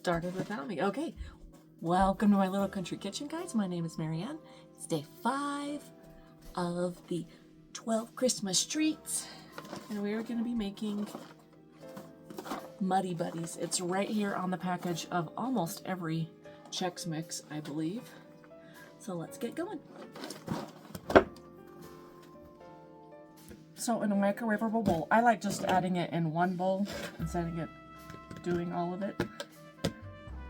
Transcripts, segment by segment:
started without me. Okay, welcome to my little country kitchen, guys. My name is Marianne. It's day 5 of the 12 Christmas treats, and we are going to be making Muddie Buddies. It's right here on the package of almost every Chex Mix, I believe. So let's get going. So in a microwavable bowl, I like just adding it in one bowl instead of doing all of it.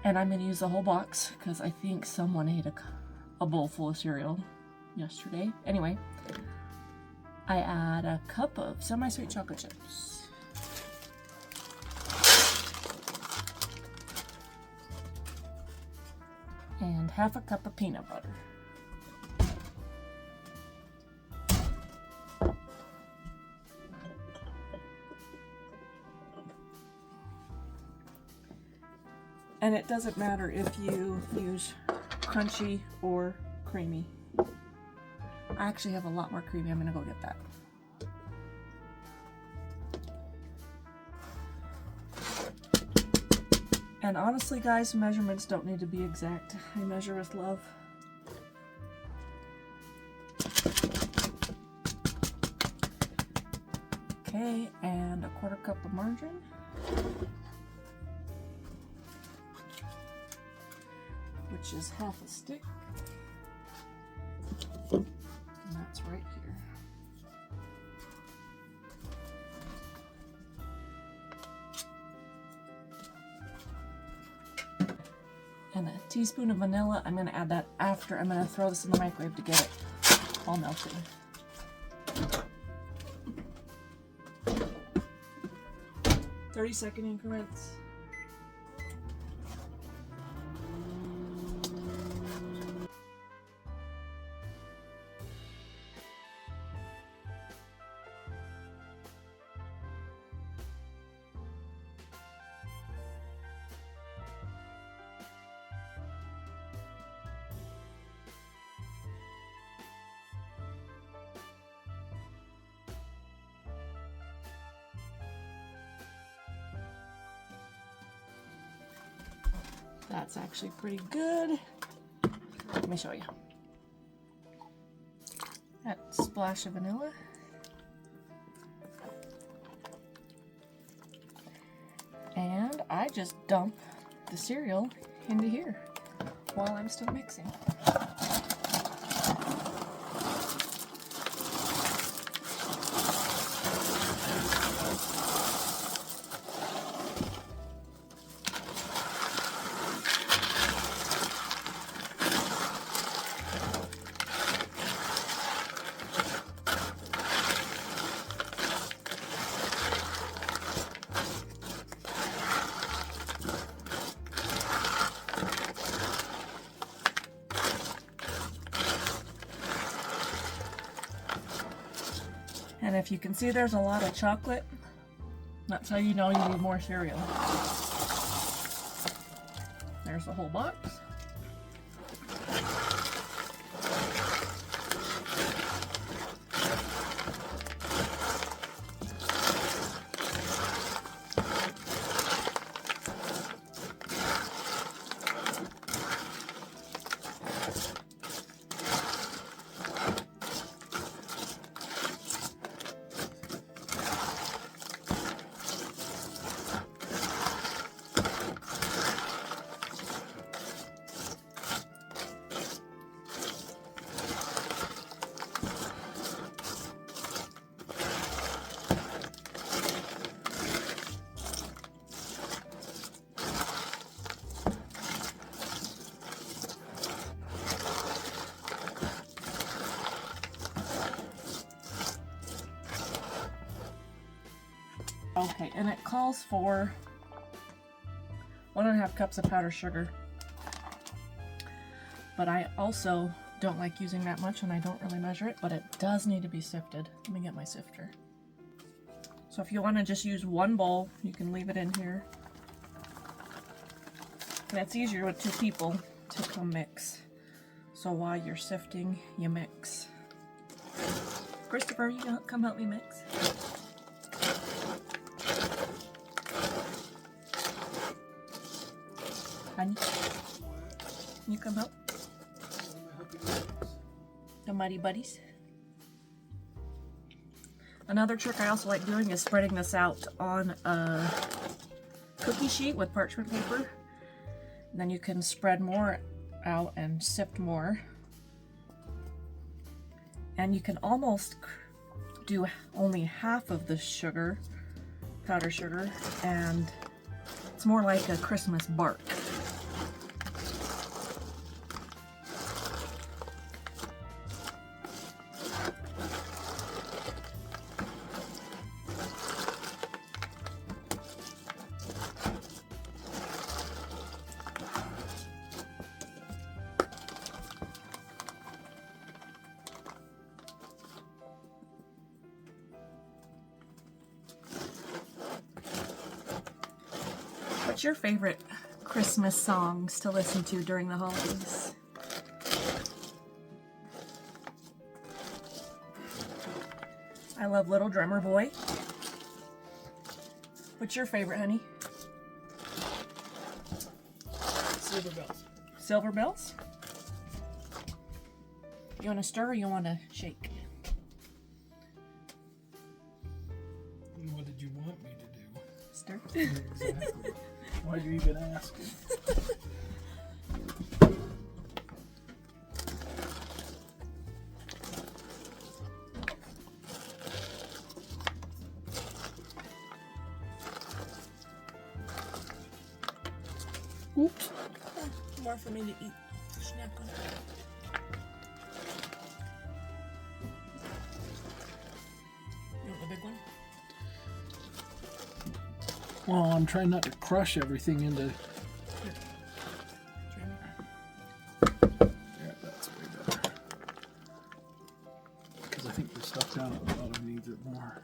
And I'm going to use the whole box because I think someone ate a bowl full of cereal yesterday. Anyway, I add a cup of semi-sweet chocolate chips. And half a cup of peanut butter. And it doesn't matter if you use crunchy or creamy. I actually have a lot more creamy. I'm going to go get that. And honestly, guys, measurements don't need to be exact. I measure with love. Okay, and a 1/4 cup of margarine. Which is half a stick. And that's right here. And a teaspoon of vanilla. I'm going to add that after. I'm going to throw this in the microwave to get it all melted. "30-second increments." That's actually pretty good. Let me show you. That splash of vanilla. And I just dump the cereal into here while I'm still mixing. And if you can see there's a lot of chocolate, that's how you know you need more cereal. There's the whole box. Okay, and it calls for 1.5 cups of powdered sugar. But I also don't like using that much, and I don't really measure it, but it does need to be sifted. Let me get my sifter. So if you want to just use one bowl, you can leave it in here. And it's easier with 2 people to come mix. So while you're sifting, you mix. Christopher, you gonna come help me mix? Honey, can you come help? The Muddy Buddies. Another trick I also like doing is spreading this out on a cookie sheet with parchment paper. And then you can spread more out and sift more. And you can almost do only half of the sugar, powdered sugar, and it's more like a Christmas bark. What's your favorite Christmas songs to listen to during the holidays? I love Little Drummer Boy. What's your favorite, honey? Silver Bells. Silver Bells? You want to stir or you want to shake? What did you want me to do? Stir. Exactly. Why'd you even ask? Oops. More for me to eat. Snack on it. You want the big one? Well, I'm trying not to crush everything into. Yeah, that's way better. Because I think the stuff down at the bottom needs it more.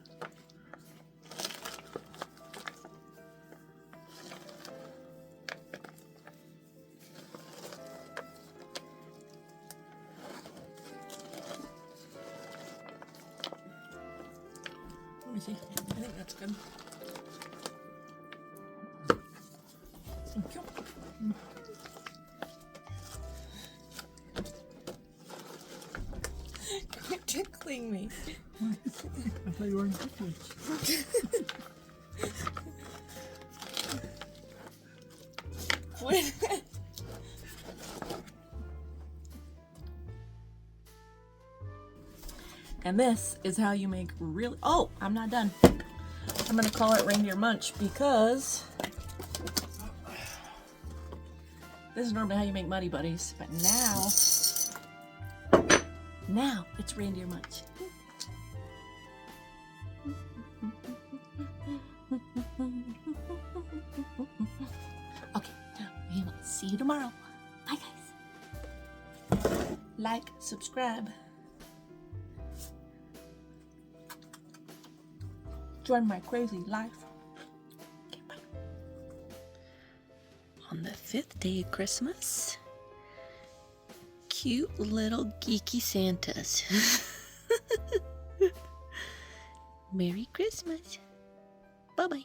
Let me see. I think that's good. Thank you. Quit tickling me. I thought you weren't cooking. What? And this is how you make really. Oh, I'm not done. I'm gonna call it Reindeer Munch because this is normally how you make Muddy Buddies, but now it's Reindeer Munch. Okay, we will see you tomorrow. Bye, guys. Like, subscribe. Join my crazy life. Okay, bye. On the 5th day of Christmas, cute little geeky Santas. Merry Christmas. Bye-bye.